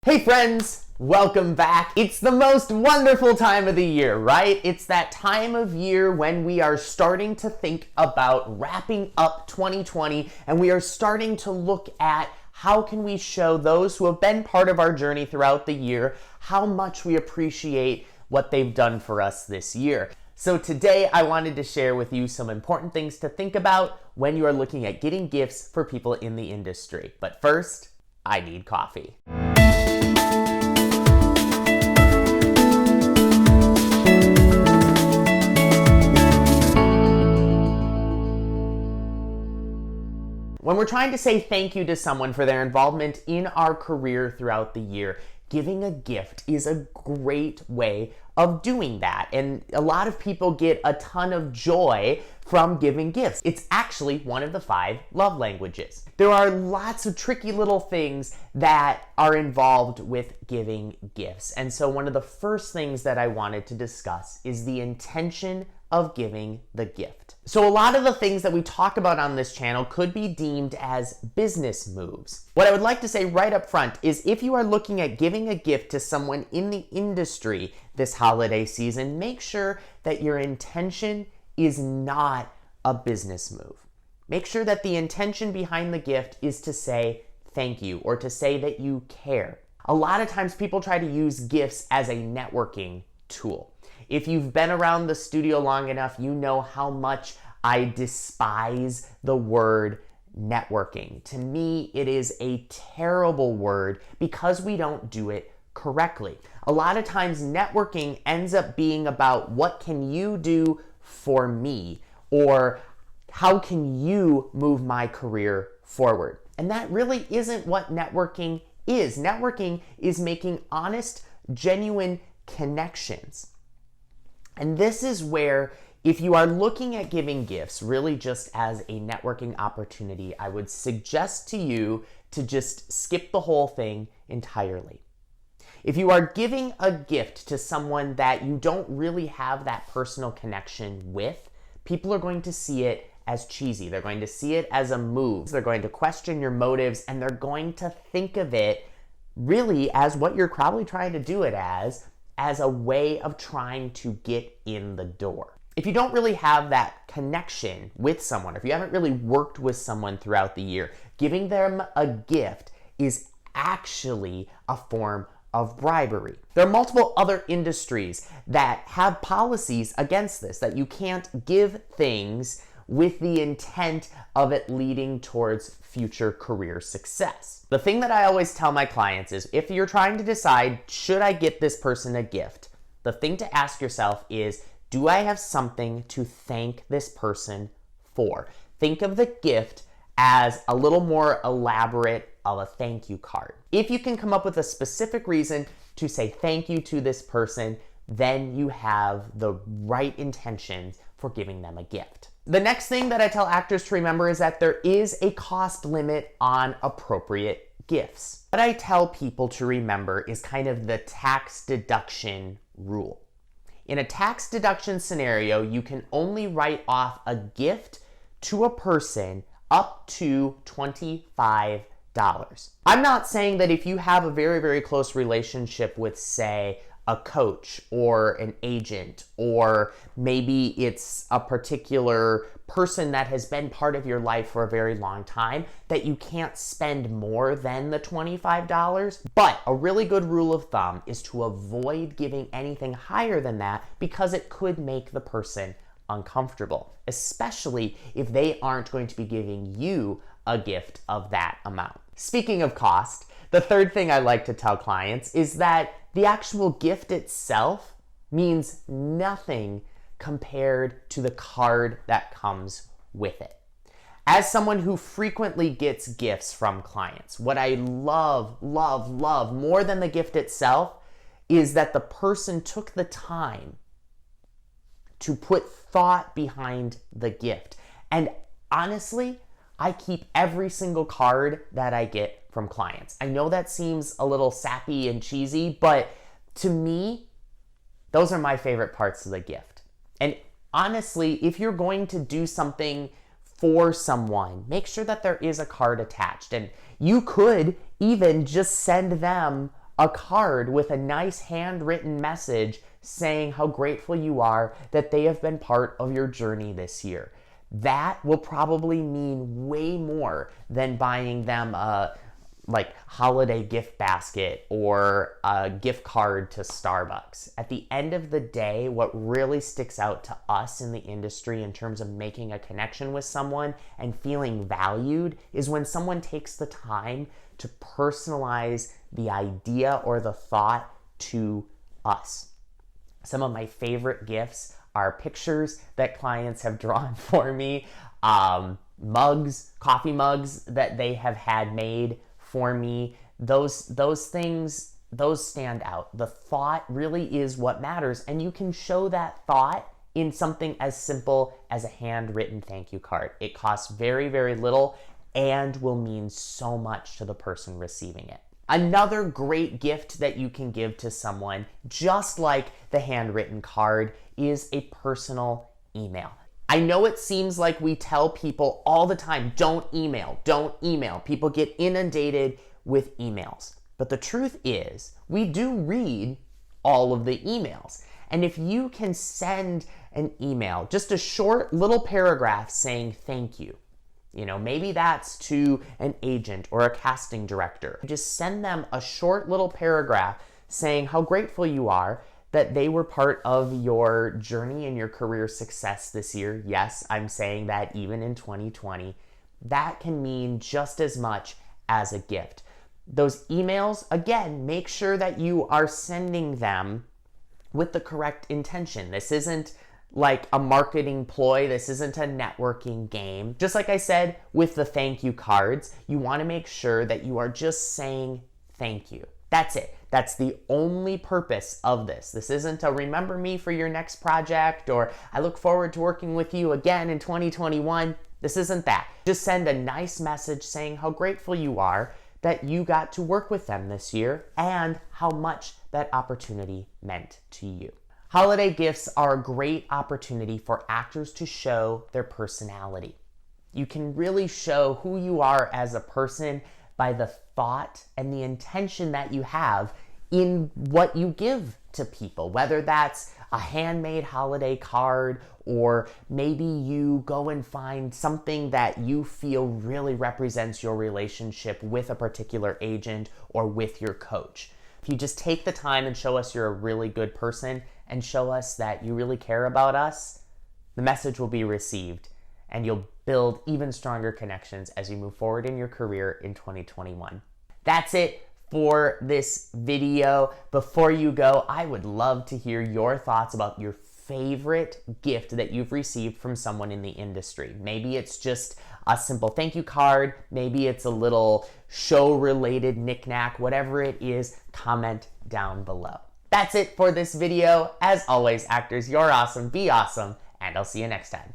Hey friends, welcome back. It's the most wonderful time of the year, right? It's that time of year when we are starting to think about wrapping up 2020 and we are starting to look at how can we show those who have been part of our journey throughout the year how much we appreciate what they've done for us this year. So today I wanted to share with you some important things to think about when you are looking at getting gifts for people in the industry. But first, I need coffee. When we're trying to say thank you to someone for their involvement in our career throughout the year, giving a gift is a great way of doing that. And a lot of people get a ton of joy from giving gifts. It's actually one of the 5 love languages. There are lots of tricky little things that are involved with giving gifts. And so one of the first things that I wanted to discuss is the intention of giving the gift. So a lot of the things that we talk about on this channel could be deemed as business moves. What I would like to say right up front is if you are looking at giving a gift to someone in the industry this holiday season, make sure that your intention is not a business move. Make sure that the intention behind the gift is to say thank you or to say that you care. A lot of times people try to use gifts as a networking tool. If you've been around the studio long enough, you know how much I despise the word networking. To me, it is a terrible word because we don't do it correctly. A lot of times networking ends up being about what can you do for me or how can you move my career forward. And that really isn't what networking is. Networking is making honest, genuine connections. And this is where, if you are looking at giving gifts really just as a networking opportunity, I would suggest to you to just skip the whole thing entirely. If you are giving a gift to someone that you don't really have that personal connection with, people are going to see it as cheesy. They're going to see it as a move. They're going to question your motives, and they're going to think of it really as what you're probably trying to do it as a way of trying to get in the door. If you don't really have that connection with someone, if you haven't really worked with someone throughout the year, giving them a gift is actually a form of bribery. There are multiple other industries that have policies against this, that you can't give things with the intent of it leading towards future career success. The thing that I always tell my clients is if you're trying to decide, should I get this person a gift? The thing to ask yourself is, do I have something to thank this person for? Think of the gift as a little more elaborate of a thank you card. If you can come up with a specific reason to say thank you to this person, then you have the right intentions for giving them a gift. The next thing that I tell actors to remember is that there is a cost limit on appropriate gifts. What I tell people to remember is kind of the tax deduction rule. In a tax deduction scenario, you can only write off a gift to a person up to $25. I'm not saying that if you have a very, very close relationship with, say, a coach or an agent, or maybe it's a particular person that has been part of your life for a very long time, that you can't spend more than the $25. But a really good rule of thumb is to avoid giving anything higher than that because it could make the person uncomfortable, especially if they aren't going to be giving you a gift of that amount. Speaking of cost, the third thing I like to tell clients is that the actual gift itself means nothing compared to the card that comes with it. As someone who frequently gets gifts from clients, what I love more than the gift itself is that the person took the time to put thought behind the gift. And honestly, I keep every single card that I get from clients. I know that seems a little sappy and cheesy, but to me, those are my favorite parts of the gift. And honestly, if you're going to do something for someone, make sure that there is a card attached. And you could even just send them a card with a nice handwritten message saying how grateful you are that they have been part of your journey this year. That will probably mean way more than buying them a holiday gift basket or a gift card to Starbucks. At the end of the day, what really sticks out to us in the industry in terms of making a connection with someone and feeling valued is when someone takes the time to personalize the idea or the thought to us. Some of my favorite gifts are pictures that clients have drawn for me, mugs, coffee mugs that they have had made for me. Those things, those stand out. The thought really is what matters, and you can show that thought in something as simple as a handwritten thank you card. It costs very, very little and will mean so much to the person receiving it. Another great gift that you can give to someone, just like the handwritten card, is a personal email. I know it seems like we tell people all the time, don't email, don't email. People get inundated with emails. But the truth is, we do read all of the emails. And if you can send an email, just a short little paragraph saying thank you, maybe that's to an agent or a casting director. Just send them a short little paragraph saying how grateful you are that they were part of your journey and your career success this year. Yes, I'm saying that even in 2020. That can mean just as much as a gift. Those emails, again, make sure that you are sending them with the correct intention. This isn't like a marketing ploy. This isn't a networking game. Just like I said with the thank you cards, you want to make sure that you are just saying thank you. That's it. That's the only purpose of this. This isn't a remember me for your next project or I look forward to working with you again in 2021. This isn't that. Just send a nice message saying how grateful you are that you got to work with them this year and how much that opportunity meant to you. Holiday gifts are a great opportunity for actors to show their personality. You can really show who you are as a person by the thought and the intention that you have in what you give to people, whether that's a handmade holiday card or maybe you go and find something that you feel really represents your relationship with a particular agent or with your coach. If you just take the time and show us you're a really good person and show us that you really care about us, the message will be received and you'll build even stronger connections as you move forward in your career in 2021. That's it for this video. Before you go, I would love to hear your thoughts about your favorite gift that you've received from someone in the industry. Maybe it's just a simple thank you card. Maybe it's a little show-related knickknack. Whatever it is, comment down below. That's it for this video. As always, actors, you're awesome, be awesome, and I'll see you next time.